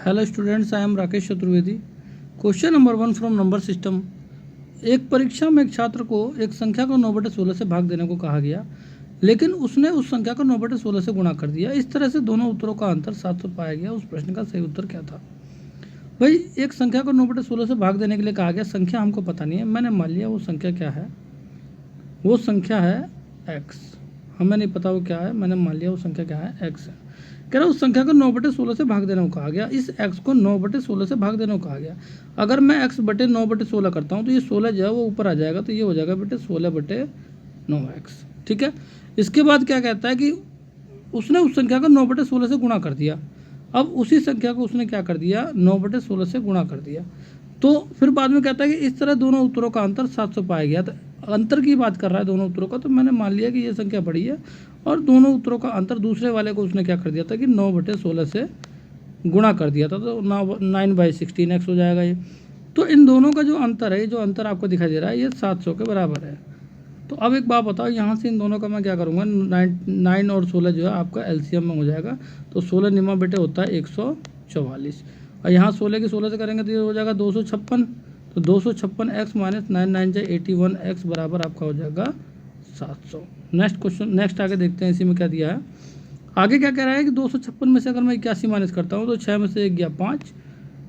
Hello students, I am Rakesh Chaturvedi. Question number 1 from number system. एक परीक्षा में एक छात्र को एक संख्या को 9/16 से भाग देने को कहा गया, लेकिन उसने उस संख्या को 9/16 से गुणा कर दिया। इस तरह से दोनों उत्तरों का अंतर 700 पाया गया। उस प्रश्न का सही उत्तर क्या था? भाई, एक संख्या को 9/16 से भाग देने के लिए कहा गया। संख्या हमको पता नहीं है, मैंने मान लिया वो संख्या क्या है, वो संख्या है x। हमें नहीं पता वो क्या है, मैंने मान लिया वो संख्या क्या है, x है। कह रहा उस संख्या को 9/16 से भाग देने को कहा गया। इस x को 9/16 से भाग देने को कहा गया। अगर मैं x बटे 9/16 करता हूँ तो ये 16 जो है वो ऊपर आ जाएगा, तो ये हो जाएगा बेटे 16/9x। ठीक है। इसके बाद क्या कहता है कि उसने उस संख्या को 9/16 से गुणा कर दिया। अब उसी संख्या को उसने क्या कर दिया, 9/16 से गुणा कर दिया। तो फिर बाद में कहता है कि इस तरह दोनों उत्तरों का अंतर 700 पाया गया। तो अंतर की बात कर रहा है दोनों उत्तरों का, तो मैंने मान लिया कि ये संख्या बड़ी है और दोनों उत्तरों का अंतर दूसरे वाले को उसने क्या कर दिया था कि 9/16 से गुणा कर दिया था, तो 9/16x हो जाएगा ये। तो इन दोनों का जो अंतर है, जो अंतर आपको दिखाई दे रहा है, ये 700 के बराबर है। तो अब एक बात बताओ, यहाँ से इन दोनों का मैं क्या करूँगा, 9 और 16 जो है आपका एलसीएम में हो जाएगा। तो 16 निमा बेटे होता है 144, और यहाँ 16 की 16 से करेंगे तो ये हो जाएगा 256। तो 256x माइनस 9 9 81x बराबर आपका हो जाएगा 700। नेक्स्ट क्वेश्चन, नेक्स्ट आगे देखते हैं इसी में क्या दिया है। आगे क्या कह रहा है कि 256 में से अगर मैं 81 माइनस करता हूँ तो 6 में से 1 गया 5।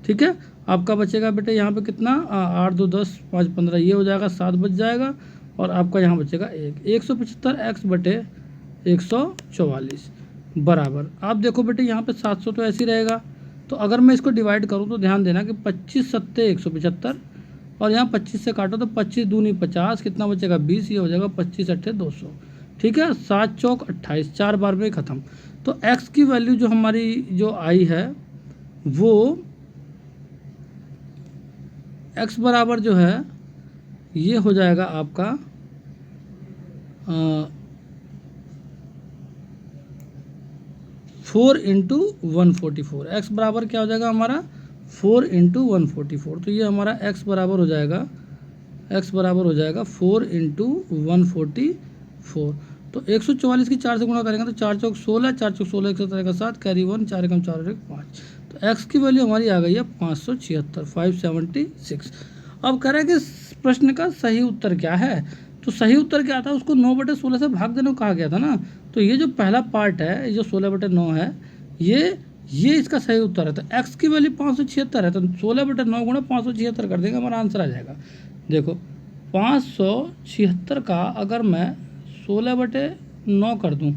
ठीक है। आपका बचेगा बेटे यहाँ पे कितना, 8 2 10 5 15, ये हो जाएगा 7 बच जाएगा, और आपका यहाँ बचेगा 175x बटे 144 बराबर। आप देखो बेटे यहाँ पे 700 तो ऐसे ही रहेगा। तो अगर मैं इसको डिवाइड करूँ तो ध्यान देना कि 25 सत्ते 175, और यहाँ 25 से काटो तो 25 दूनी 50, कितना बचेगा 20, ये हो जाएगा 25 अट्ठे 200। ठीक है। 7 चौक 28, 4 बार में ख़त्म। तो x की वैल्यू जो हमारी जो आई है वो x बराबर जो है ये हो जाएगा आपका 4 इंटू 144। एक्स बराबर क्या हो जाएगा हमारा 4 इंटू 144। तो ये हमारा x बराबर हो जाएगा, x बराबर हो जाएगा 4 इंटू 144। तो 144 की 4 से गुणा करेंगे तो 4 चौक 16, 4 चौक 16, 1 का 7, कैरी 1, 4 एकम 4 और 1 5। तो x की वैल्यू हमारी आ गई है 576, 576। अब कह रहे हैं कि प्रश्न का सही उत्तर क्या है। तो सही उत्तर क्या था, उसको 9/16 से भाग देने को कहा गया था ना। तो ये जो पहला पार्ट है, ये जो 16/9 है, ये इसका सही उत्तर है। तो x की वैल्यू 576 है, तो 16/9 गुणा 576 कर देंगे, हमारा आंसर आ जाएगा। देखो 576 का अगर मैं 16/9 कर दूं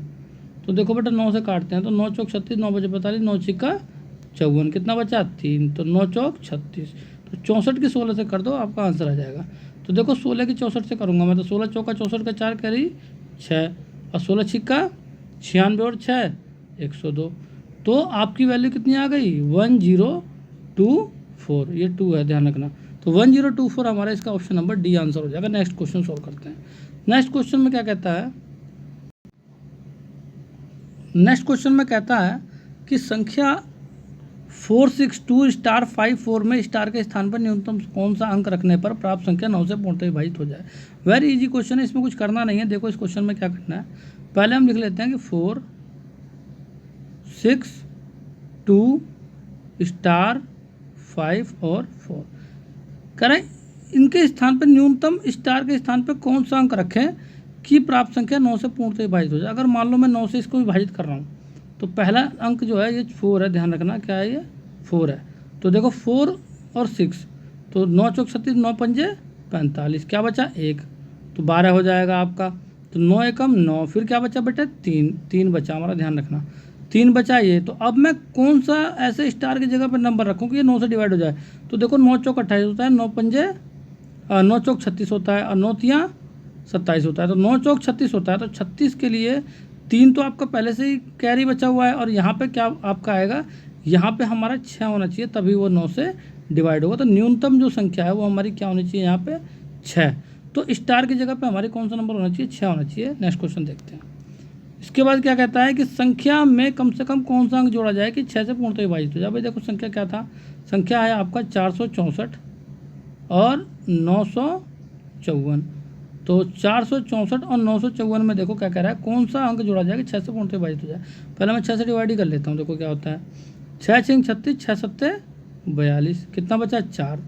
तो देखो बेटा 9 से काटते हैं तो 9 चौक 36, 9 बजे 45, 9 छिक्का 54, कितना बचा 3, तो 9 चौक 36। तो 64 की 16 से कर दो, आपका आंसर आ जाएगा। तो देखो 16 की 64 से करूँगा मैं, तो 16 चौका 64 का 4 कैरी 6, और 16 छिक्का 96 और 6 102। तो आपकी वैल्यू कितनी आ गई 1024। ये 2 है, ध्यान रखना। तो 1024 हमारा इसका ऑप्शन नंबर डी आंसर हो जाएगा। नेक्स्ट क्वेश्चन सोल्व करते हैं। नेक्स्ट क्वेश्चन में क्या कहता है, नेक्स्ट क्वेश्चन में कहता है कि संख्या 462 स्टार 54 में स्टार के स्थान पर न्यूनतम कौन सा अंक रखने पर प्राप्त संख्या 9 से पूर्णतः विभाजित हो जाए। वेरी इजी क्वेश्चन है, इसमें कुछ करना नहीं है। देखो इस क्वेश्चन में क्या करना है, पहले हम लिख लेते हैं कि 4 6 2 स्टार 5 और 4 करें। इनके स्थान पर न्यूनतम स्टार के स्थान पर कौन सा अंक रखें कि प्राप्त संख्या 9 से पूर्णतः विभाजित हो जाए। अगर मान लो मैं 9 से इसको विभाजित कर रहा हूँ तो पहला अंक जो है ये 4 है, ध्यान रखना क्या है, ये 4 है। तो देखो 4 और 6, तो 9 चौक 36, 9 पंजे 45, क्या बचा 1, तो 12 हो जाएगा आपका। तो 9 एकम 9, फिर क्या बचा बेटा 3 बचा हमारा, ध्यान रखना 3 बचा ये। तो अब मैं कौन सा ऐसे स्टार की जगह पर नंबर रखूँ कि ये 9 से डिवाइड हो जाए। तो देखो 9 चौक 28 होता है, 9 पंजे 9 चौक 36 होता है, और 9 तियाँ 27 होता है। तो 9 चौक 36 होता है, तो 36 के लिए 3 तो आपका पहले से ही कैरी बचा हुआ है, और यहाँ पे क्या आपका आएगा, यहाँ पे हमारा 6 होना चाहिए, तभी वो 9 से डिवाइड होगा। तो न्यूनतम जो संख्या है वो हमारी क्या होनी चाहिए, यहाँ पे 6। तो स्टार की जगह पे हमारे कौन सा नंबर होना चाहिए, 6 होना चाहिए। नेक्स्ट क्वेश्चन देखते हैं। इसके बाद क्या कहता है कि संख्या में कम से कम कौन सा अंक जोड़ा जाए कि 6 से पूर्णतः विभाजित हो जाए। भाई देखो संख्या क्या था, संख्या है आपका 464 और 954। तो 464 और 954 में देखो क्या कह रहा है, कौन सा अंक जोड़ा जाएगा 6 से पूर्णतः विभाजित हो जाए। पहले मैं 6 से डिवाइड ही कर लेता हूँ, देखो क्या होता है छः छः 36, छः सत्ते 42, कितना बचा 4।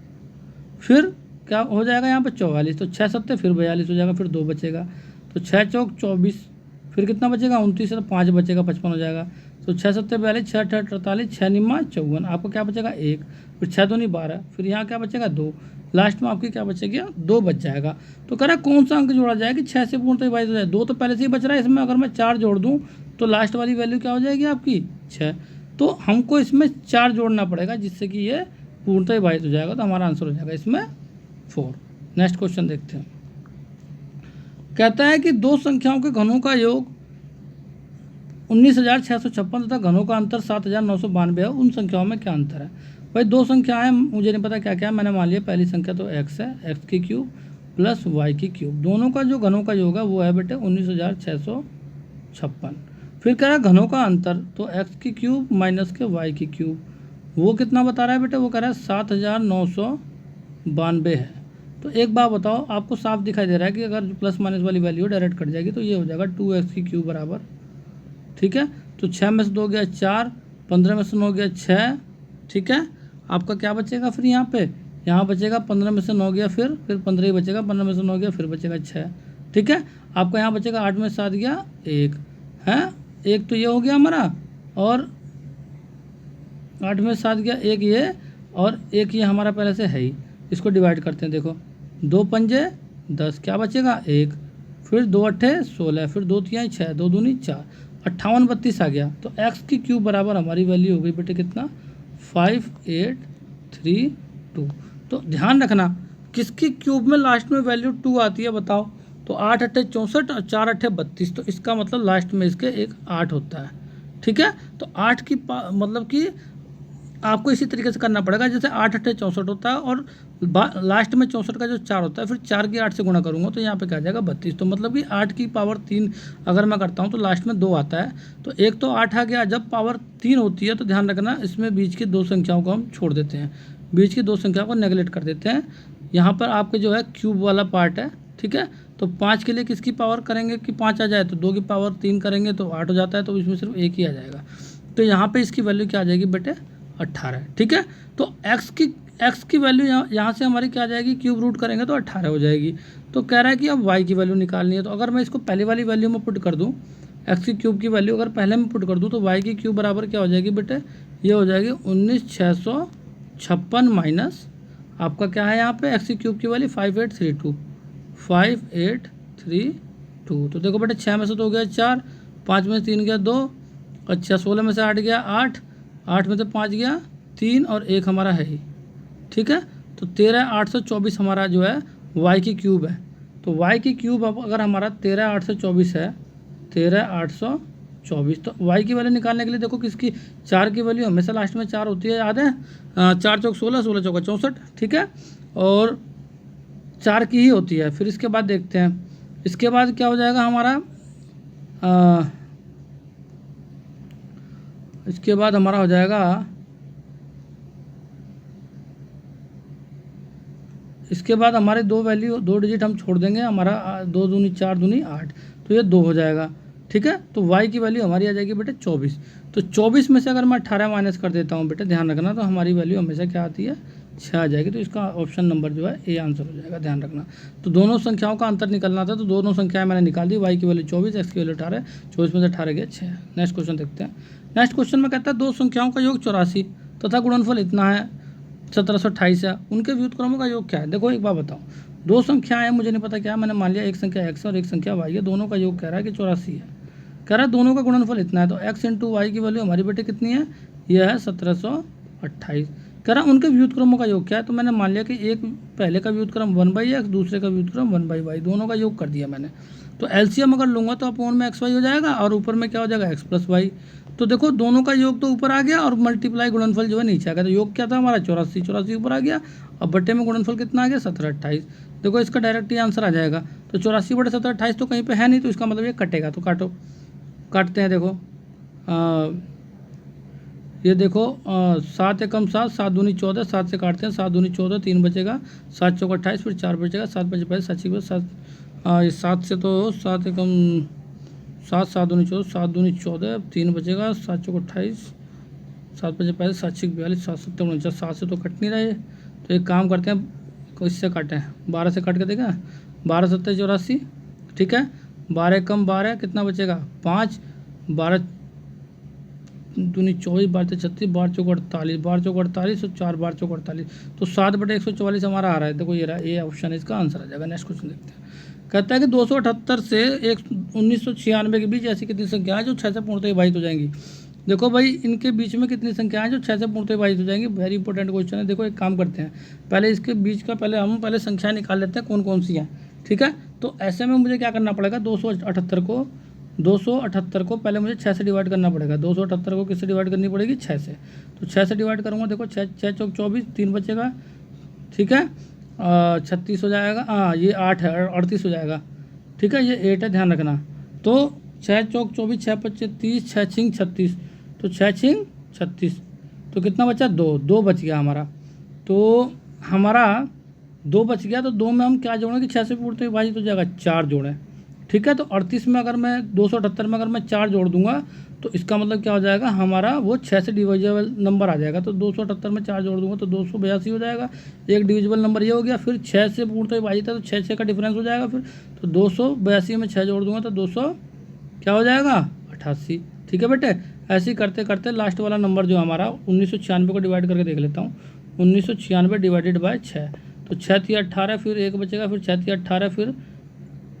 फिर क्या हो जाएगा यहाँ पे 44, तो छः सत्ते फिर 42 हो जाएगा, फिर 2 बचेगा, तो 6 चौक 24, फिर कितना बचेगा 29, तो 5 बचेगा 55 हो जाएगा, तो 6 सत्ते 42, 6 अठे 48, 6 निम्मा 54, आपको क्या बचेगा 1, फिर 6 दूनी 12, फिर यहाँ क्या बचेगा 2, लास्ट में आपकी क्या बचेगी 2 बच जाएगा। तो कह रहा है कौन सा अंक जोड़ा जाए कि 6 से पूर्णतः विभाजित हो जाए। 2 तो पहले से ही बच रहा है, इसमें अगर मैं 4 जोड़ दूँ तो लास्ट वाली वैल्यू क्या हो जाएगी आपकी 6, तो हमको इसमें 4 जोड़ना पड़ेगा जिससे कि ये पूर्णतः विभाजित हो जाएगा, तो हमारा आंसर हो जाएगा इसमें 4। नेक्स्ट क्वेश्चन देखते हैं। कहता है कि दो संख्याओं के घनों का योग 19,656 तथा घनों का अंतर 7,992 है, उन संख्याओं में क्या अंतर है। भाई दो संख्याएं, मुझे नहीं पता क्या क्या है, मैंने मान लिया पहली संख्या तो x है, x की क्यूब प्लस y की क्यूब, दोनों का जो घनों का योग है वो है बेटे 19,656। फिर कह रहा है घनों का अंतर, तो x की क्यूब माइनस के y की क्यूब, वो कितना बता रहा है बेटे, वो कह रहा है 7,992 है। तो एक बात बताओ, आपको साफ दिखाई दे रहा है कि अगर प्लस माइनस वाली वैल्यू डायरेक्ट कट जाएगी तो ये हो जाएगा 2x की क्यूब बराबर, ठीक है। तो 6 में से 2 गया 4, 15 में से 9 गया 6, ठीक है। आपका क्या बचेगा फिर यहाँ पे, यहाँ बचेगा 15 में से 9 गया फिर 15 ही बचेगा, 15 में से 9 गया फिर बचेगा 6, ठीक है। आपका यहाँ बचेगा 8 में 7 गया 1 है, एक तो ये हो गया हमारा, और 8 में 7 गया 1 ये, और एक ये हमारा पहले से है ही। इसको डिवाइड करते हैं, देखो 2 पंजे 10, क्या बचेगा 1, फिर 2 अट्ठे 16, फिर 2 तिहाई 6, 2 दूनी 4, 58 32 आ गया। तो x की क्यूब बराबर हमारी वैल्यू हो गई बेटे कितना 5832। तो ध्यान रखना किसकी क्यूब में लास्ट में वैल्यू 2 आती है बताओ, तो 8 अट्ठे 64 और 4 अट्ठे 32, तो इसका मतलब लास्ट में इसके एक 8 होता है, ठीक है। तो 8 की मतलब कि आपको इसी तरीके से करना पड़ेगा जैसे 8 अट्ठे 64 होता है और लास्ट में 64 का जो 4 होता है, फिर 4 की 8 से गुणा करूंगा तो यहाँ पे क्या आ जाएगा 32। तो मतलब कि 8 की पावर 3 अगर मैं करता हूँ तो लास्ट में 2 आता है, तो एक तो 8 आ गया। जब पावर 3 होती है तो ध्यान रखना इसमें बीच की 2 संख्याओं को हम छोड़ देते हैं, बीच की 2 संख्याओं को नेगलेक्ट कर देते हैं। यहाँ पर आपके जो है क्यूब वाला पार्ट है, ठीक है। तो 5 के लिए किसकी पावर करेंगे कि 5 आ जाए, तो 2 की पावर 3 करेंगे तो 8 हो जाता है, तो इसमें सिर्फ 1 ही आ जाएगा। तो यहाँ पर इसकी वैल्यू क्या आ जाएगी बेटे 18, ठीक है। तो x की वैल्यू यहाँ से हमारी क्या आ जाएगी, क्यूब रूट करेंगे तो 18 हो जाएगी। तो कह रहा है कि अब y की वैल्यू निकालनी है, तो अगर मैं इसको पहले वाली वैल्यू में पुट कर दूँ, x की क्यूब की वैल्यू अगर पहले में पुट कर दूँ तो y की क्यूब बराबर क्या हो जाएगी बेटे, ये हो जाएगी 19,656 माइनस आपका क्या है यहाँ पे x की क्यूब की वैल्यू 5832। तो देखो बेटे 6 में से 2 गया 4, 5 में से 3 गया 2, अच्छा 16 में से 8 गया 8, 8 में से 5 गया 3 और 1 हमारा है ही, ठीक है। तो 13,824 हमारा जो है y की क्यूब है। तो y की क्यूब अब अगर हमारा 13,824 है, 13,824, तो y की वैल्यू निकालने के लिए देखो किसकी 4 की वैल्यू हमेशा लास्ट में 4 होती है, याद है। 4 चौक 16, 16 चौका 64, ठीक है, और 4 की ही होती है। फिर इसके बाद देखते हैं, इसके बाद क्या हो जाएगा हमारा, इसके बाद हमारा हो जाएगा, इसके बाद हमारे 2 वैल्यू 2 डिजिट हम छोड़ देंगे, हमारा 2 दूनी 4 दूनी 8, तो ये 2 हो जाएगा, ठीक है। तो y की वैल्यू हमारी आ जाएगी बेटे 24। तो 24 में से अगर मैं 18 माइनस कर देता हूँ बेटे, ध्यान रखना, तो हमारी वैल्यू हमेशा क्या आती है 6 आ जाएगी। तो इसका ऑप्शन नंबर जो है ए आंसर हो जाएगा, ध्यान रखना। तो दोनों संख्याओं का अंतर निकलना था, तो दोनों संख्याएं मैंने निकाल दी, y की वैल्यू 24, x की वैल्यू 18, 24 में से 18 गया 6। नेक्स्ट क्वेश्चन देखते हैं। नेक्स्ट क्वेश्चन में कहता है दो संख्याओं का योग 84 तथा गुणनफल इतना है 1728 है, उनके व्युत्क्रमों का योग क्या है। देखो एक बात बताओ, दो संख्याएं हैं, मुझे नहीं पता क्या है, मैंने मान लिया एक संख्या x और एक संख्या y है, दोनों का योग कह रहा है कि 84 है, कह रहा है दोनों का गुणनफल इतना है। तो x इंटू वाई की वैल्यू हमारी बेटे कितनी है, यह है 1728। कह रहा है उनके व्युत्क्रमों का योग क्या है, तो मैंने मान लिया कि एक पहले का व्युत्क्रम 1/x, दूसरे का व्युत्क्रम 1/y, दोनों का योग कर दिया मैंने। तो एलसीएम अगर लूँगा तो अपॉन में xy हो जाएगा और ऊपर में क्या हो जाएगा x प्लस वाई। तो देखो दोनों का योग तो ऊपर आ गया और मल्टीप्लाई गुणनफल जो है नीचे आ गया। तो योग क्या था हमारा 84 ऊपर आ गया, और बट्टे में गुणनफल कितना आ गया 1728। देखो इसका डायरेक्ट ही आंसर आ जाएगा। तो 84/1728 तो कहीं पे है नहीं, तो इसका मतलब ये कटेगा। तो काटो, काटते हैं, देखो ये देखो 7 एकम 7, 7 दूनी 14, 7 से काटते हैं, 7 दूनी 14, 3 बचेगा, 7 चौक 28, फिर 4 बचेगा, 7 5 5 7 6 7, ये 7 से तो 7 एकम 7, 7 दूनी 14, 7 दूनी 14, 3 बचेगा, 7 चौक 28, 7 5 45, 7 6 42, 7 7 49, 7 से तो कट नहीं रहा है। तो एक काम करते हैं, इससे काटें, 12 से काट के देगा, 12 7 84, ठीक है, 12 कम 12 कितना बचेगा 5, 12 दूनी 24, 12 36, 12 चौक 48, 12 चौक 48 और 4 12 चौक 48, तो 7/144 हमारा आ रहा है। देखो ये रहा, ये ऑप्शन इसका आंसर आ जाएगा। नेक्स्ट क्वेश्चन देखते हैं। कहता है कि 278 से 1996 के बीच ऐसी कितनी संख्या है जो 6 से पूर्णतः विभाजित हो जाएंगी। देखो भाई, इनके बीच में कितनी संख्या है जो 6 से पूर्णतः विभाजित हो जाएंगी। वेरी इंपॉर्टेंट क्वेश्चन है। देखो एक काम करते हैं, पहले इसके बीच का हम पहले संख्या निकाल लेते हैं कौन कौन सी हैं, ठीक है। तो ऐसे में मुझे क्या करना पड़ेगा, 278 को पहले मुझे 6 से डिवाइड करना पड़ेगा। 278 को किससे डिवाइड करनी पड़ेगी, 6 से। तो 6 से डिवाइड करूँगा, देखो 6 6 चौक 24, 3 बचेगा, ठीक है, 36 हो जाएगा, हाँ ये 8 है, 38 हो जाएगा, ठीक है, ये 8 है, ध्यान रखना। तो 6 चौक 24, 6 5 30, 6 6 36, तो 6 6 36, तो कितना बचा, 2 बच गया हमारा। तो हमारा 2 बच गया, तो 2 में हम क्या जोड़ें कि 6 से पूर्णतः विभाजित हो जाएगा, 4 जोड़ें, ठीक है। तो 38 में अगर मैं 278 में अगर मैं 4 जोड़ दूंगा तो इसका मतलब क्या हो जाएगा, हमारा वो 6 से डिविजिबल नंबर आ जाएगा। तो 278 में 4 जोड़ दूंगा तो 282 हो जाएगा। एक डिविजिबल नंबर ये हो गया। फिर 6 से पूर्णतः विभाजित है तो 6 6 का डिफरेंस हो जाएगा। फिर तो 282 में 6 जोड़ दूंगा तो 200 क्या हो जाएगा, 88, ठीक है बेटे। ऐसे ही करते करते लास्ट वाला नंबर जो हमारा 1996 को डिवाइड करके देख लेता हूँ। 1996 डिवाइडेड बाय 6, तो 6 3 18, फिर 1 बचेगा, फिर 6 3 18, फिर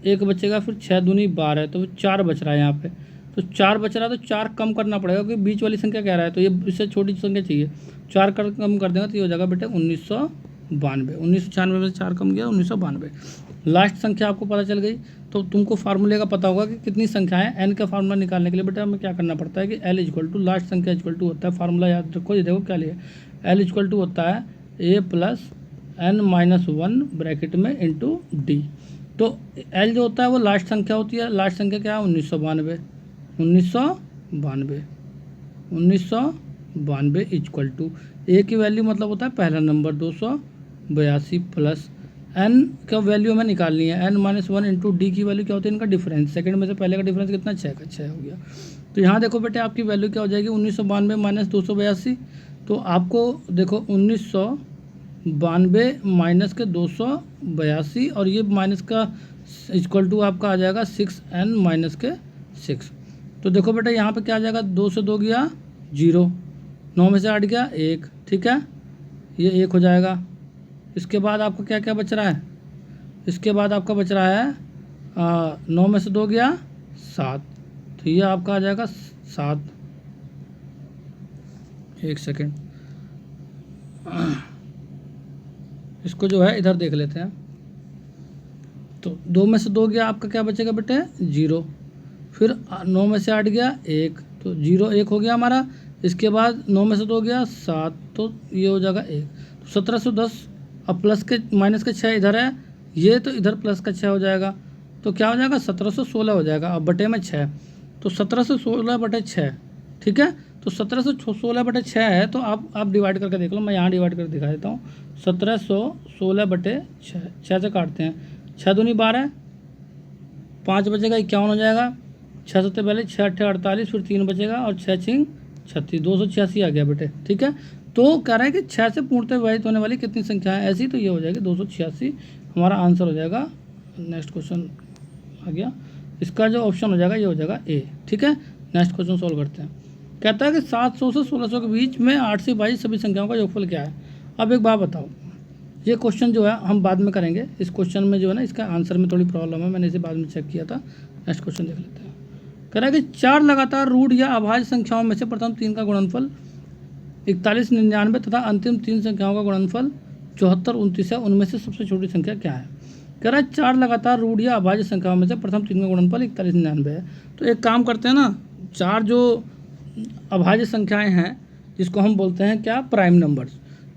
1 बचेगा, फिर 6 दूनी 12, तो 4 बच रहा है यहाँ पे। तो 4 बच रहा है, तो 4 कम करना पड़ेगा क्योंकि बीच वाली संख्या कह रहा है, तो ये इससे छोटी संख्या चाहिए। 4 कम कर देंगे तो ये हो जाएगा बेटे 1992। 1996 में से 4 कम गया, 1992। लास्ट संख्या आपको पता चल गई। तो तुमको फार्मूले का पता होगा कि कितनी संख्या है। एन का फार्मूला निकालने के लिए बेटा हमें क्या करना पड़ता है कि एल इक्वल टू लास्ट संख्या इक्वल टू होता है, फार्मूला याद रखो, ये देखो क्या लिया, एल इक्वल टू होता है ए प्लस एन माइनस 1 ब्रैकेट में इंटू डी। तो एल जो होता है वो लास्ट संख्या होती है। लास्ट संख्या क्या है, 1992। 1992 इक्वल टू ए की वैल्यू मतलब होता है पहला नंबर 282 प्लस एन का वैल्यू हमें निकालनी है, एन माइनस 1 इंटू डी की वैल्यू क्या होती है, इनका डिफरेंस। सेकंड में से पहले का डिफरेंस कितना, 6 का 6 हो गया। तो यहाँ देखो बेटे आपकी वैल्यू क्या हो जाएगी, 1992 माइनस 282। तो आपको देखो 1992 माइनस के 282 और ये माइनस का इक्वल टू आपका आ जाएगा 6n माइनस के 6। तो देखो बेटा यहाँ पे क्या आ जाएगा, 2 से 2 गया 0, 9 में से 8 गया 1, ठीक है, ये 1 हो जाएगा। इसके बाद आपका क्या क्या बच रहा है, इसके बाद आपका बच रहा है 9 में से 2 गया 7, तो ये आपका आ जाएगा 7। एक सेकेंड, इसको जो है इधर देख लेते हैं। तो 2 में से 2 गया, आपका क्या बचेगा बेटे 0, फिर 9 में से 8 गया 1, तो 0 1 हो गया हमारा। इसके बाद 9 में से 2 गया 7, तो ये हो जाएगा 1, तो 1710। अब प्लस के माइनस के 6 इधर है, ये तो इधर प्लस का 6 हो जाएगा, तो क्या हो जाएगा 1716 हो जाएगा। अब बटे में 6, तो 1716 बटे 6, ठीक है। तो 1716 बटे 6 है, तो आप डिवाइड करके देख लो, मैं यहाँ डिवाइड करके दिखा देता हूँ। 1716 बटे 6, 6 से काटते हैं, 6 दूनी 12, 5 बचेगा 51 हो जाएगा। 6 सत्ते पहले 6 8 48, फिर 3 बचेगा और 6 6 36, 286 आ गया बेटे, ठीक है। तो कह रहा है कि 6 से पूर्णतः विभाजित होने वाली कितनी संख्या है ऐसी, तो ये हो जाएगी 286, हमारा आंसर हो जाएगा। नेक्स्ट क्वेश्चन आ गया, इसका जो ऑप्शन हो जाएगा ये हो जाएगा ए, ठीक है। नेक्स्ट क्वेश्चन सोल्व करते हैं। कहता है कि 700 से 1600 के बीच में 8 से 22 सभी संख्याओं का योगफल क्या है। अब एक बात बताओ, ये क्वेश्चन जो है हम बाद में करेंगे। इस क्वेश्चन में जो है ना, इसका आंसर में थोड़ी प्रॉब्लम है, मैंने इसे बाद में चेक किया था। नेक्स्ट क्वेश्चन देख लेते हैं। कह रहा है कि 4 लगातार रूट या अभाज्य संख्याओं में से प्रथम 3 का गुणनफल 41 99 तथा अंतिम 3 संख्याओं का गुणनफल 74 29 है, उनमें से सबसे छोटी संख्या क्या है। कह रहा है 4 लगातार रूट या अभाज्य संख्याओं में से प्रथम 3 का गुणनफल 41 99 है। तो एक काम करते हैं ना, 4 जो अभाज्य संख्याएं हैं जिसको हम बोलते हैं क्या, प्राइम नंबर्स।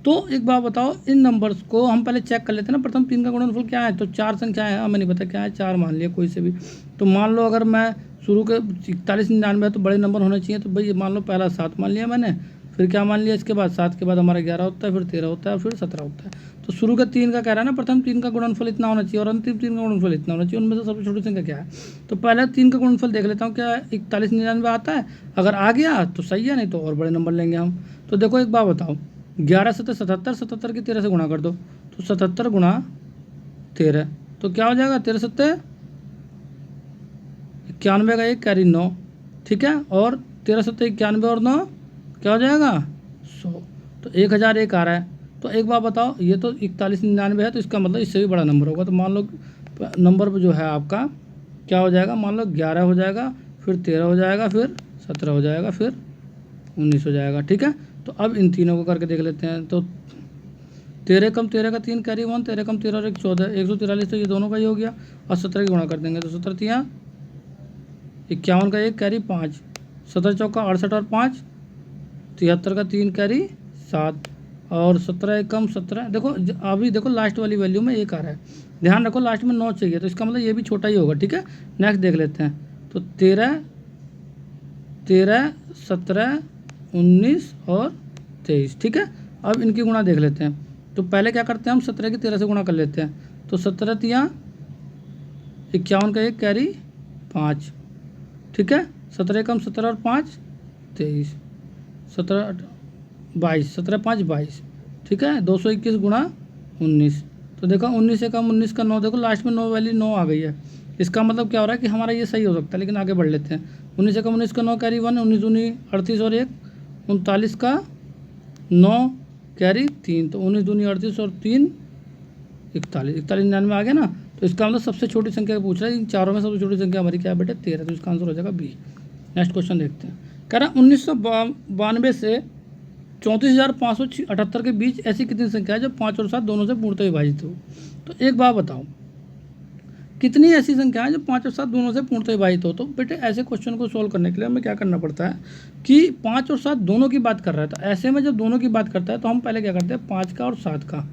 तो एक बात बताओ, इन नंबर्स को हम पहले चेक कर लेते हैं ना, प्रथम 3 का गुणनफल क्या है। तो 4 संख्याएं हैं, हमें नहीं पता क्या है, 4 मान लिया कोई से भी। तो मान लो अगर मैं शुरू के 41 99 है तो बड़े नंबर होने चाहिए, तो भाई मान लो पहला 7 मान लिया मैंने, फिर क्या मान लिया, इसके बाद 7 के बाद हमारा 11 होता है, फिर 13 होता है, फिर 17 होता है। तो शुरू के 3 का कह रहा है ना, प्रथम 3 का गुणनफल इतना होना चाहिए और अंतिम 3 का गुणनफल इतना होना चाहिए, उनमें से सबसे छोटी संख्या क्या है। तो पहले 3 का गुणनफल देख लेता हूँ, क्या 4199 आता है। अगर आ गया तो सही है, नहीं तो और बड़े नंबर लेंगे हम। तो देखो एक बात बताओ, 11 7 77, 77 की 13 से गुणा कर दो, तो 77 गुणा 13, तो क्या हो जाएगा 13 7 91 का 1 कैरी 9, ठीक है, और 13 7 91 और 9 क्या हो जाएगा 100, तो 1001 आ रहा है। तो एक बार बताओ, ये तो 4199 है, तो इसका मतलब इससे भी बड़ा नंबर होगा। तो मान लो नंबर जो है आपका क्या हो जाएगा, मान लो 11 हो जाएगा, फिर 13 हो जाएगा, फिर 17 हो जाएगा, फिर 19 हो जाएगा, ठीक है। तो अब इन तीनों को करके देख लेते हैं। तो 13 कम 13 का 3 कैरी 1, 13 कम 13 और 1 14, 143, तो ये दोनों का ही हो गया। और 17 की गुणा कर देंगे, तो 17 तियाँ 51 का 1 कैरी 5, 17 चौका 68 और 5 73 का 3 कैरी 7, और 17 एक कम 17। देखो अभी देखो लास्ट वाली वैल्यू में 1 आ रहा है, ध्यान रखो लास्ट में 9 चाहिए, तो इसका मतलब ये भी छोटा ही होगा, ठीक है। नेक्स्ट देख लेते हैं। तो 13 17 19 और 23, ठीक है। अब इनकी गुणा देख लेते हैं। तो पहले क्या करते हैं हम, 17 की 13 से गुणा कर लेते हैं। तो 17 तियाँ 51 का 1 कैरी 5, ठीक है। 17 कम 17 और 5 23, 17 22, 17 5 22, ठीक है। 221 गुणा 19, तो देखो 19 से कम 19 का 9, देखो लास्ट में 9 वैल्यू 9 आ गई है। इसका मतलब क्या हो रहा है कि हमारा ये सही हो सकता है, लेकिन आगे बढ़ लेते हैं। 19 से कम 19 का 9 कैरी 1, 19 दूनी 38 और 1 39 का 9 कैरी 3, तो 19 दूनी 38 और 3 41, 4199 आ गया ना। तो इसका मतलब सबसे छोटी संख्या पूछ रहा है, इन चारों में सबसे छोटी संख्या हमारी क्या है बेटे 13, तो इसका आंसर हो जाएगा बी। नेक्स्ट क्वेश्चन देखते हैं। कह रहा 1992 से 34,578 के बीच ऐसी कितनी संख्या है जो 5 और 7 दोनों से पूर्णतः विभाजित हो। तो एक बात बताओ, कितनी ऐसी संख्या है जो 5 और 7 दोनों से पूर्णतः विभाजित हो। तो बेटे ऐसे क्वेश्चन को सोल्व करने के लिए हमें क्या करना पड़ता है कि 5 और 7 दोनों की बात कर रहा है, तो ऐसे में जब दोनों की बात करता है तो हम पहले क्या करते हैं, 5 का और 7 का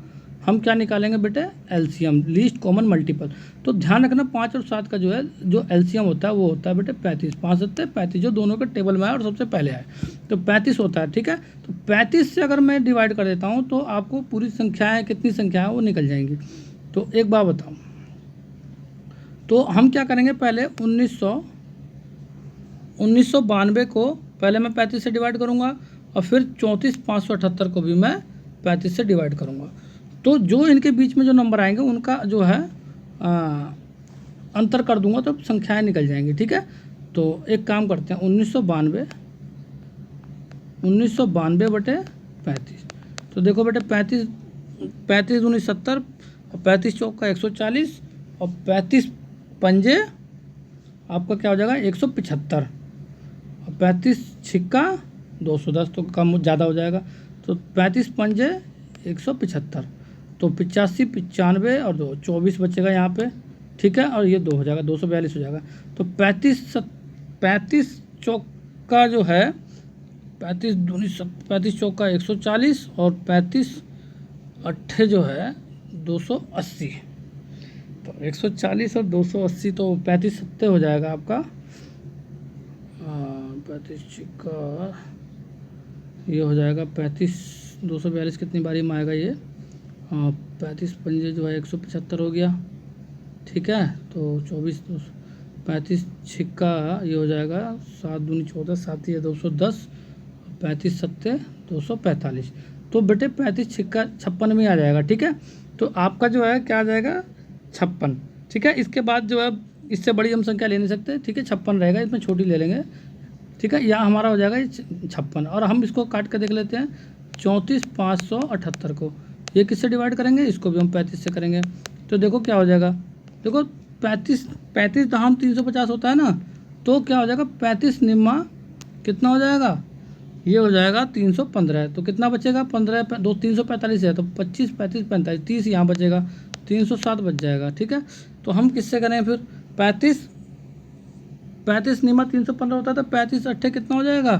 हम क्या निकालेंगे बेटे, एलसीएम, लीस्ट कॉमन मल्टीपल। तो ध्यान रखना 5 और 7 का जो है जो एलसीएम होता है वो होता है बेटे 35, 5 7 35, जो दोनों के टेबल में है और सबसे पहले है, तो 35 होता है, ठीक है। तो 35 से अगर मैं डिवाइड कर देता हूँ तो आपको पूरी संख्याएँ कितनी संख्या है वो निकल जाएंगी। तो एक बात बताओ, तो हम क्या करेंगे, पहले 1992 को पहले मैं 35 से डिवाइड करूँगा और फिर 34,578 को भी मैं 35 से डिवाइड करूँगा। तो जो इनके बीच में जो नंबर आएंगे उनका जो है अंतर कर दूंगा तो संख्याएं निकल जाएंगी, ठीक है। तो एक काम करते हैं, 1992 बटे 35। तो देखो बेटे 35 दूनी 70 और 35 चौका 140 और 35 पंजे आपका क्या हो जाएगा 175 और 35 छिक्का 210, तो कम ज़्यादा हो जाएगा। तो 35 पंजे 175, तो 85 95 और 2 24 बचेगा यहाँ पे, ठीक है। और ये 2 हो जाएगा, 242 हो जाएगा। तो 35 चौका जो है 35 चौका 140 और 35 अट्ठे जो है 280, तो 140 और 280, तो 35 सत्ते हो जाएगा आपका 35 छिक्का ये हो जाएगा 35 242 कितनी बारी में आएगा ये 35 पंजे जो है 175 हो गया, ठीक है। तो 24 35 छिक्का ये हो जाएगा 7 दूनी 14 7 ये 210, 35 सत्ते 245, तो बेटे 35 छिक्का 56 में आ जाएगा, ठीक है। तो आपका जो है क्या आ जाएगा 56, ठीक है। इसके बाद जो है इससे बड़ी हम संख्या ले नहीं सकते, ठीक है, 56 रहेगा, इसमें छोटी ले लेंगे, ठीक है। यहाँ हमारा हो जाएगा 56 और हम इसको काट कर देख लेते हैं 34,578 को ये किससे डिवाइड करेंगे, इसको भी हम 35 से करेंगे। तो देखो क्या हो जाएगा, देखो 35 दहाम 350 होता है ना, तो क्या हो जाएगा 35 निम्मा कितना हो जाएगा, ये हो जाएगा 315, तो कितना बचेगा 15 2 345 है, तो 25 35 45 30 यहाँ बचेगा, 307 बच जाएगा, ठीक है। तो हम किससे करें फिर 35 निम्मा 315 होता है, तो 35 अट्ठे कितना हो जाएगा,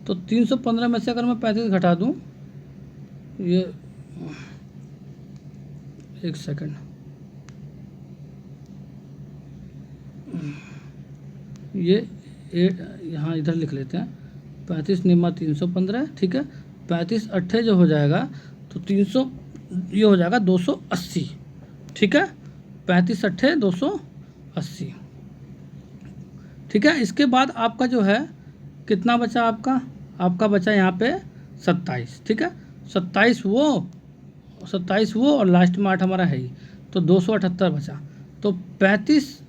तो 315 में से अगर मैं 35 घटा दूँ, ये एक सेकंड, ये यहाँ इधर लिख लेते हैं 35 निम्मा 315, ठीक है। 35 अट्ठे जो हो जाएगा तो ये हो जाएगा 280, ठीक है, 35 अट्ठे 280, ठीक है। इसके बाद आपका जो है कितना बचा, आपका बचा यहाँ पे 27, ठीक है, 27 वो और लास्ट में 8 हमारा है ही, तो 278 बचा। तो 35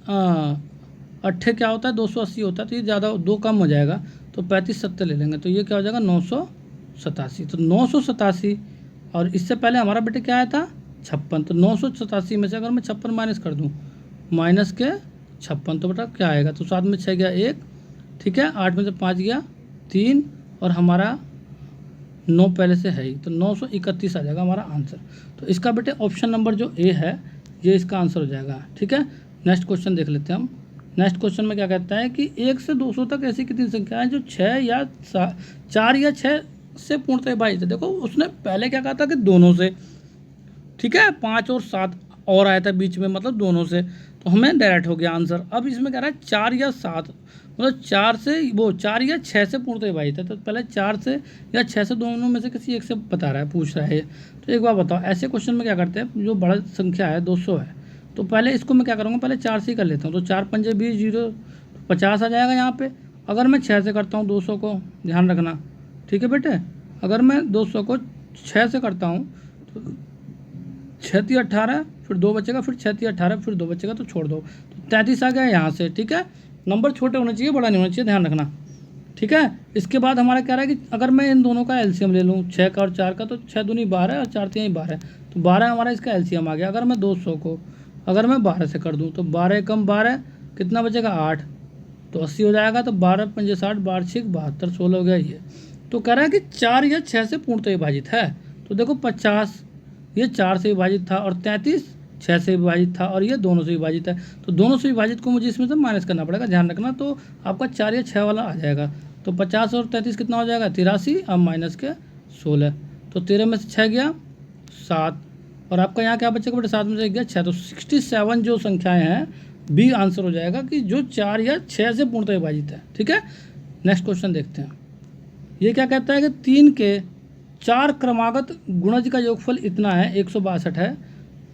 अट्ठे क्या होता है 280 होता है, तो ये ज़्यादा 2 कम हो जाएगा, तो 35 70 ले लेंगे, तो ये क्या हो जाएगा 987। तो 987 और इससे पहले हमारा बेटे क्या आया था 56, तो 987 में से अगर मैं 56 माइनस कर दूँ, माइनस के 56, तो बेटा क्या आएगा, तो 7 में 6 गया 1, ठीक है, 8 में से 5 गया 3, और हमारा 9 पहले से है ही, तो 931 आ जाएगा हमारा आंसर। तो इसका बेटे ऑप्शन नंबर जो ए है ये इसका आंसर हो जाएगा, ठीक है। नेक्स्ट क्वेश्चन देख लेते हैं हम। नेक्स्ट क्वेश्चन में क्या कहता है कि 1 से 200 तक ऐसी कितनी संख्या है जो 4 या 6 से पूर्णतः विभाजित है। देखो उसने पहले क्या कहा था कि दोनों से, ठीक है, 5 और 7 और आया था बीच में, मतलब दोनों से, तो हमें डायरेक्ट हो गया आंसर। अब इसमें कह रहा है 4 या 7, मतलब 4 या 6 से पूर्णतः विभाजित है, तो पहले 4 से या 6 से दोनों में से किसी एक से बता रहा है, पूछ रहा है। तो एक बार बताओ, ऐसे क्वेश्चन में क्या करते हैं, जो बड़ा संख्या है 200 है, तो पहले इसको मैं क्या करूँगा, पहले 4 से ही कर लेता हूँ, तो 4 पंजे 20, 0 50 आ जाएगा यहाँ पे। अगर मैं 6 से करता हूँ 200 को, ध्यान रखना, ठीक है बेटे, अगर मैं 200 को 6 से करता हूँ तो 6 × 18, फिर 2 बचेगा, फिर 6 × 18, फिर 2 बचेगा, तो छोड़ दो, तो 33 आ गया यहाँ से, ठीक है। नंबर छोटे होने चाहिए, बड़ा नहीं होना चाहिए, ध्यान रखना, ठीक है। इसके बाद हमारा कह रहा है कि अगर मैं इन दोनों का एलसीएम ले लूँ, 6 का और 4 का, तो 6 दूनी 12 और 4 3 12, तो 12 हमारा इसका एलसीएम आ गया। अगर मैं 200 को अगर मैं 12 से कर दूँ, तो 12 कम 12 कितना बचेगा 8, तो 80 हो जाएगा। तो 12 पंजे 60, 12 6 72, 16 हो गया ये। तो कह रहा है कि 4 या 6 से पूर्णतः विभाजित है। तो देखो 50 ये 4 से विभाजित था, और 33 6 से विभाजित था, और ये दोनों से विभाजित है। तो दोनों से विभाजित को मुझे इसमें से माइनस करना पड़ेगा, ध्यान रखना। तो आपका 4 या 6 वाला आ जाएगा। तो 50 और 33 कितना हो जाएगा 83, अब माइनस के 16, तो 13 में से 6 गया 7, और आपका यहाँ क्या बचेगा बेटा 7 में से गया 6, तो 67 जो संख्याएँ हैं बी आंसर हो जाएगा, कि जो 4 या 6 से पूर्णतः विभाजित है, ठीक है। नेक्स्ट क्वेश्चन देखते हैं। ये क्या कहता है कि 3 के 4 क्रमागत गुणज का योगफल इतना है 162 है,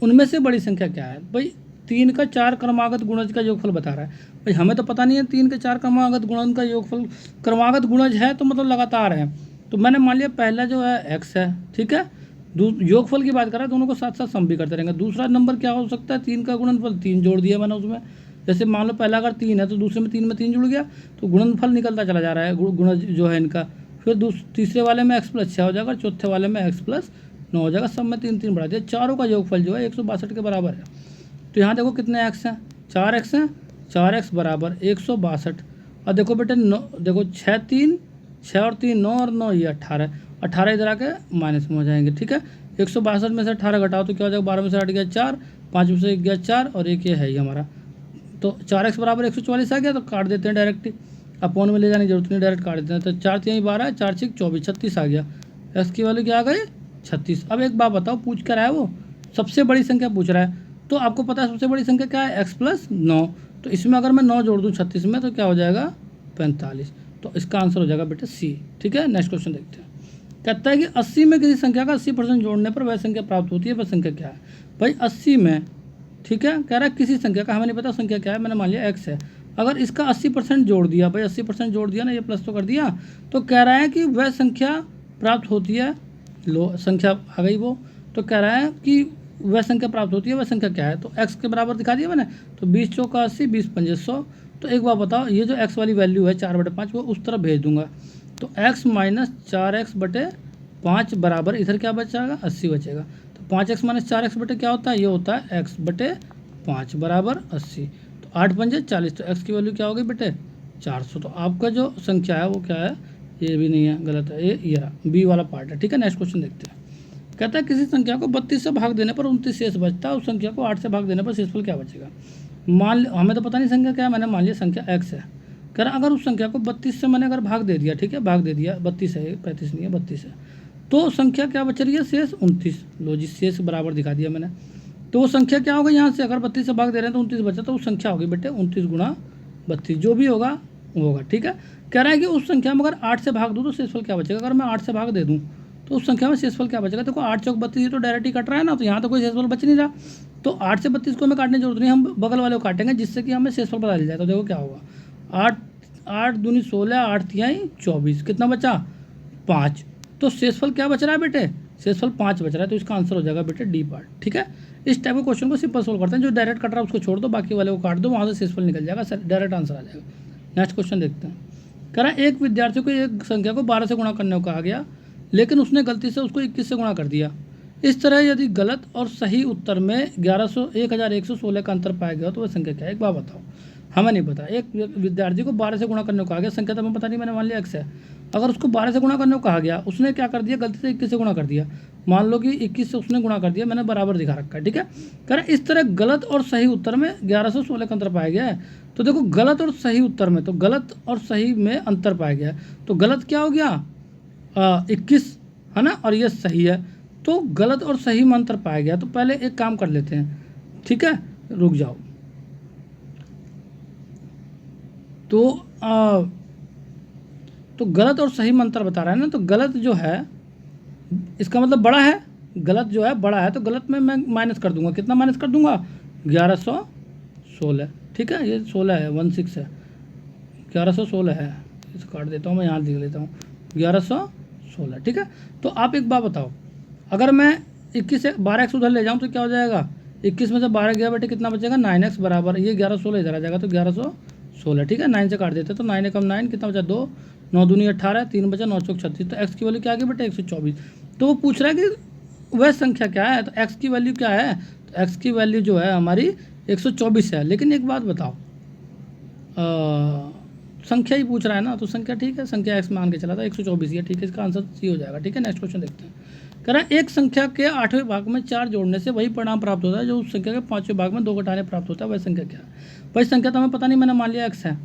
उनमें से बड़ी संख्या क्या है। भाई 3 का 4 क्रमागत गुणज का योगफल बता रहा है, भाई हमें तो पता नहीं है 3 के 4 क्रमागत गुणज का योगफल। क्रमागत गुणज है तो मतलब लगातार है, तो मैंने मान लिया पहला जो है x है, ठीक है, योगफल की बात कर रहा है, दोनों को साथ साथ सम भी करते रहेंगे। दूसरा नंबर क्या हो सकता है 3 का गुणनफल, 3 जोड़ दिया मैंने उसमें, जैसे मान लो पहला अगर 3 है तो दूसरे में 3 में 3 जुड़ गया, तो गुणनफल निकलता चला जा रहा है, गुणज जो है इनका। फिर तीसरे वाले में x+6 हो जाएगा, चौथे वाले में x+9 हो जाएगा, सब में 3 3 बढ़ा दिया। चारों का योगफल जो है 162 के बराबर है। तो यहाँ देखो कितने x हैं, 4x हैं, 4x बराबर 162। और देखो बेटे 9, देखो 6 3 6 और 3 9 और 9 ये 18, 18 इधर आके माइनस में हो जाएंगे, ठीक है। 162 में से 18 घटाओ तो क्या हो जाएगा, 12 में से 8 गया 4, 5 में से 1 गया 4, और एक ये है ही हमारा। तो 4x बराबर 144 आ गया, तो काट देते हैं डायरेक्ट ही, अपोन में ले जाने की जरूरत नहीं, डायरेक्ट काट देते हैं। तो 4 3 12, 4 6 24, 36 आ गया। एक्स की वैल्यू क्या आ गई 36। अब एक बात बताओ, पूछ कर रहा है वो सबसे बड़ी संख्या पूछ रहा है, तो आपको पता है सबसे बड़ी संख्या क्या है x+9, तो इसमें अगर मैं 9 जोड़ दूँ 36 में, तो क्या हो जाएगा 45। तो इसका आंसर हो जाएगा बेटे सी, ठीक है। नेक्स्ट क्वेश्चन देखते हैं। कहता है कि 80 में किसी संख्या का 80% जोड़ने पर वह संख्या प्राप्त होती है, वह संख्या क्या है। भाई 80 में, ठीक है, कह रहा है किसी संख्या का, हमें नहीं पता संख्या क्या है, मैंने मान लिया x है, अगर इसका 80% जोड़ दिया, भाई 80% जोड़ दिया ना, ये प्लस तो कर दिया, तो कह रहा है कि वह संख्या प्राप्त होती है, लो संख्या आ गई वो, तो कह रहा है कि वह संख्या प्राप्त होती है, वह संख्या क्या है। तो x के बराबर दिखा दिया मैंने, तो 20 चौका 80, 20 पंजे 100। तो एक बार बताओ, ये जो x वाली वैल्यू है 4/5 वो उस तरफ भेज दूंगा, तो x - 4x/5 बराबर इधर क्या बचेगा 80 बचेगा। तो 5x - 4x बटे क्या होता है, ये होता है x/5 बराबर 80। तो 8 पंजे 40, तो x की वैल्यू क्या होगी बेटे 400। तो आपका जो संख्या है वो क्या है, ये भी नहीं है, गलत है, ये बी वाला पार्ट है, ठीक है। नेक्स्ट क्वेश्चन देखते हैं। कहता है किसी संख्या को 32 से भाग देने पर 29 शेष बचता है, उस संख्या को 8 से भाग देने पर शेषफल क्या बचेगा। मान हमें तो पता नहीं संख्या क्या है, मैंने मान लिया संख्या x है। कह रहा अगर उस संख्या को 32 से मैंने अगर भाग दे दिया, ठीक है, भाग दे दिया, 32 है, 35 नहीं है 32 है, तो संख्या क्या बच रही है शेष 29। लो जी, शेष बराबर दिखा दिया मैंने। तो वो संख्या क्या होगा यहाँ से, अगर 32 से भाग दे रहे हैं तो 29 बचा, तो वो संख्या होगी बेटे 29 × 32, जो भी होगा वो होगा, ठीक है। कह रहा है कि उस संख्या में अगर 8 से भाग दूँ तो शेषफल क्या बचेगा। अगर मैं 8 से भाग दे दूँ तो उस संख्या में शेषफल क्या बचेगा। देखो 8 चौक 32 तो डायरेक्ट ही कट रहा है ना, तो यहाँ तो कोई शेषफल बच नहीं रहा, तो 8 से 32 को हमें काटने की जरूरत नहीं, हम बगल वाले को काटेंगे जिससे कि हमें शेषफल पता चल जाए। तो देखो क्या होगा, 8 8 दूनी 16, 8 तिहाई 24, कितना बचा 5। तो शेषफल क्या बच रहा है बेटे, शेषफल 5 बच रहा है, तो इसका आंसर हो जाएगा बेटे डी पार्ट। ठीक है, इस टाइप के क्वेश्चन को सिंपल सोल्व करते हैं, जो डायरेक्ट कट रहा है उसको छोड़ दो, बाकी वाले को काट दो, वहाँ से शेषफल निकल जाएगा, डायरेक्ट आंसर आ जाएगा। नेक्स्ट क्वेश्चन देखते हैं। कह रहा है एक विद्यार्थी को एक संख्या को 12 से गुणा करने को कहा गया, लेकिन उसने गलती से उसको 21 से गुणा कर दिया। इस तरह यदि गलत और सही उत्तर में 1116 का अंतर पाया गया तो वह संख्या क्या है। एक बात बताओ, हमें नहीं पता, एक विद्यार्थी को 12 से गुणा करने को कहा गया, संख्या तो हमें पता नहीं, मैंने मान लिया x है। अगर उसको 12 से गुणा करने को कहा गया, उसने क्या कर दिया, गलती से 21 से गुणा कर दिया, मान लो कि 21 से उसने गुणा कर दिया, मैंने बराबर दिखा रखा है। ठीक है, कह रहा इस तरह गलत और सही उत्तर में 1116 का अंतर पाया गया है। तो देखो गलत और सही उत्तर में, तो गलत और सही में अंतर पाया गया है, तो गलत क्या हो गया 21 है ना, और ये सही है, तो गलत और सही में अंतर पाया गया। तो पहले एक काम कर लेते हैं, ठीक है, रुक जाओ। तो गलत और सही में अंतर बता रहा है ना, तो गलत जो है इसका मतलब बड़ा है, गलत जो है बड़ा है, तो गलत में मैं माइनस कर दूंगा, कितना माइनस कर दूंगा 1116। ठीक है, ये 16 है, 16 है, 1116 है, इसे काट देता हूँ मैं, यहाँ लिख लेता हूँ 1116। ठीक है, तो आप एक बात बताओ, अगर मैं 21 से 12x उधर ले जाऊँ तो क्या हो जाएगा, 21 में से 12 गया बेटे कितना बचेगा 9x बराबर, ये 1116 इधर आ जाएगा, तो 1116। ठीक है, 9 से काट देते, तो 9 एकम 9, कितना बचा 2, 9 दूनी 18, 3 बचा 9 चौक 36, तो x की वैल्यू क्या आ गई बेटे 124। तो वो पूछ रहा है कि वह संख्या क्या है, तो x की वैल्यू क्या है, तो x की वैल्यू जो है हमारी 124 है। लेकिन एक बात बताओ, संख्या ही पूछ रहा है ना, तो संख्या ठीक है, संख्या x मान के चला था 124 है। ठीक है, इसका आंसर सी हो जाएगा। ठीक है, नेक्स्ट क्वेश्चन देखते हैं। कह रहा है एक संख्या के 8वें भाग में 4 जोड़ने से वही परिणाम प्राप्त होता है जो उस संख्या के 5वें भाग में 2 घटाने प्राप्त होता है, वह संख्या क्या है। भाई संख्या तो हमें पता नहीं, मैंने मान लिया x है।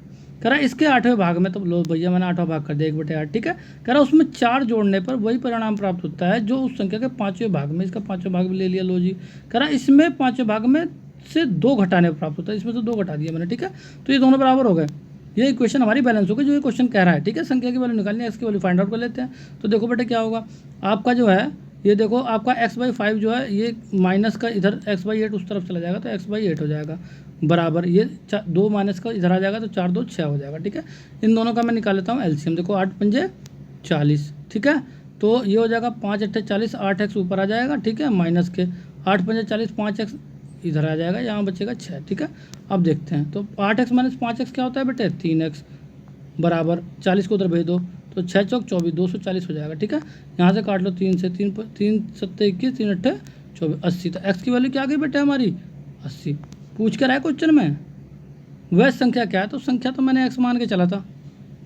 कह रहा है इसके 8वें भाग में, तो लो भैया मैंने 8वां भाग कर दिया 1/8। ठीक है, कह रहा है उसमें 4 जोड़ने पर वही परिणाम प्राप्त होता है जो उस संख्या के 5वें भाग में, इसका 5वां भाग भी ले लिया, लो जी। कह रहा है इसमें 5वें भाग में से 2 घटाने प्राप्त होता है, इसमें से 2 घटा दिया मैंने। ठीक है, तो ये दोनों बराबर हो गए, ये इक्वेशन हमारी बैलेंस हो गई जो ये क्वेश्चन कह रहा है। ठीक है, संख्या की वैल्यू निकालनी है, x की वैल्यू फाइंड आउट कर लेते हैं। तो देखो बेटे क्या होगा, आपका जो है ये देखो, आपका x/5 जो है ये माइनस का इधर x/8 उस तरफ चला जाएगा, तो x/8 हो जाएगा बराबर, ये 2 माइनस का इधर आ जाएगा, तो 4 2 6 हो जाएगा। ठीक है, इन दोनों का मैं निकाल लेता हूँ एलसीएम। देखो 8 पंजे 40। ठीक है, तो ये हो जाएगा 5 8 40, 8x ऊपर आ जाएगा। ठीक है, माइनस के 8 पंजे 40, 5x इधर आ जाएगा, यहाँ बचेगा 6। ठीक है, अब देखते हैं, तो 8x माइनस 5x क्या होता है बेटे 3x बराबर 40 को उधर भेज दो, तो 6 चौक 24, 240 हो जाएगा। ठीक है, यहाँ से काट लो 3 से, 3 7 21, 3 8 24, 80। तो x की वैल्यू क्या आ गई बेटे हमारी 80। पूछ कर आया क्वेश्चन में वह संख्या क्या है, तो संख्या तो मैंने x मान के चला था।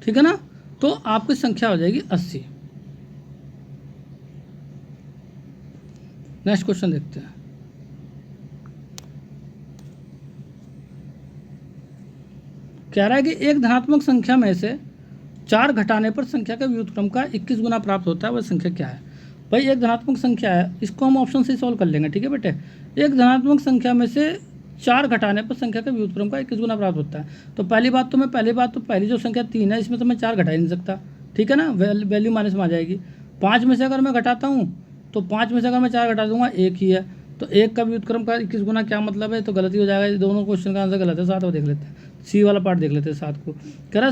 ठीक है ना, तो आपकी संख्या हो जाएगी 80। नेक्स्ट क्वेश्चन देखते हैं। कह रहा है कि एक धनात्मक संख्या में से 4 घटाने पर संख्या के व्युत्क्रम का 21 गुना प्राप्त होता है, वह संख्या क्या है। भाई एक धनात्मक संख्या है, इसको हम ऑप्शन से सॉल्व कर लेंगे। ठीक है बेटे, एक धनात्मक संख्या में से 4 घटाने पर संख्या के व्युत्क्रम का 21 गुना प्राप्त होता है। तो पहली बात तो पहली जो संख्या 3 है, इसमें तो मैं 4 घटा ही नहीं सकता। ठीक है ना, वैल्यू माइनस में आ जाएगी। 5 में से अगर मैं घटाता हूँ, तो 5 में से अगर मैं 4 घटा दूंगा 1 ही है, तो 1 का व्युत्क्रम का 21 गुना क्या मतलब है, तो गलती हो जाएगा। दोनों क्वेश्चन का आंसर गलत है। 7 को देख लेते हैं, सी वाला पार्ट देख लेते हैं। 7 को कह रहा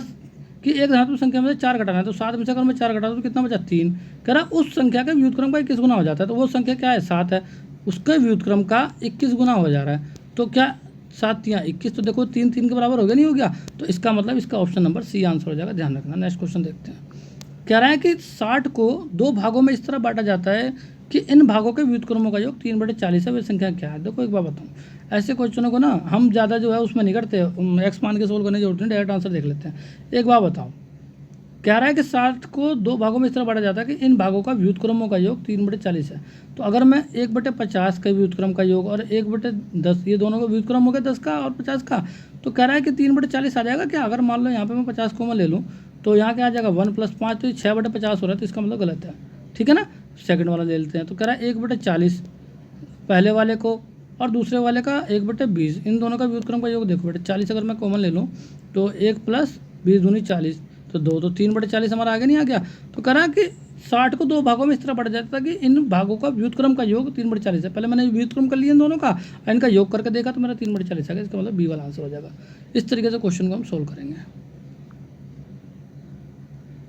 कि एक धनात्मक संख्या में से 4 घटाना है, तो 7 में से अगर मैं 4 घटा दूँ तो कितना बचा 3। कह रहा उस संख्या का व्युत्क्रम का 21 गुना हो जाता है, तो वो संख्या क्या है 7 है, उसके व्युत्क्रम का 21 गुना हो जा रहा है। तो क्या 7 या 21, तो देखो 3 3 के बराबर हो गया, नहीं हो गया, तो इसका मतलब इसका ऑप्शन नंबर सी आंसर हो जाएगा, ध्यान रखना। नेक्स्ट क्वेश्चन देखते हैं। कह रहा है कि 60 को 2 भागों में इस तरह बांटा जाता है कि इन भागों के व्युत्क्रमों का योग 3/40 है, वह संख्या क्या है। देखो एक बात बताऊँ, ऐसे क्वेश्चनों को ना हम ज़्यादा जो है उसमें नहीं करते, एक्स मान के सोल्व करने की जरूरत नहीं, डायरेक्ट आंसर देख लेते हैं। एक बात बताओ, कह रहा है कि 60 को 2 भागों में इस तरह बांटा जाता है कि इन भागों का व्युत्क्रमों का योग 3/40 है। तो अगर मैं 1/50 का व्युत्क्रम का योग और 1/10, ये दोनों का व्युत्क्रम हो गया 10 का और 50 का, तो कह रहा है कि 3/40 आ जाएगा क्या। अगर मान लो यहाँ पे मैं 50 को मैं ले लूँ, तो यहाँ क्या आ जाएगा 1 + 5, तो 6/50 हो रहा है, तो इसका मतलब गलत है। ठीक है ना, सेकंड वाला ले लेते हैं। तो कह रहा है 1/40 पहले वाले को और दूसरे वाले का 1/20, इन दोनों का व्युत्क्रम का योग देखो बेटे, 40 अगर मैं कॉमन ले लूँ तो 1 + 20 दूनी 40, तो 2, तो 3/40 हमारा आगे नहीं आ गया। तो कह रहा कि 60 को 2 भागों में इस तरह बढ़ जाता था कि इन भागों का व्युत्क्रम का योग 3/40 है। पहले मैंने व्युत्क्रम कर लिया इन दोनों का, इनका योग करके देखा तो मेरा 3/40 आ गया। इसका मतलब बी वाला आंसर हो जाएगा। इस तरीके से क्वेश्चन को हम सोल्व करेंगे।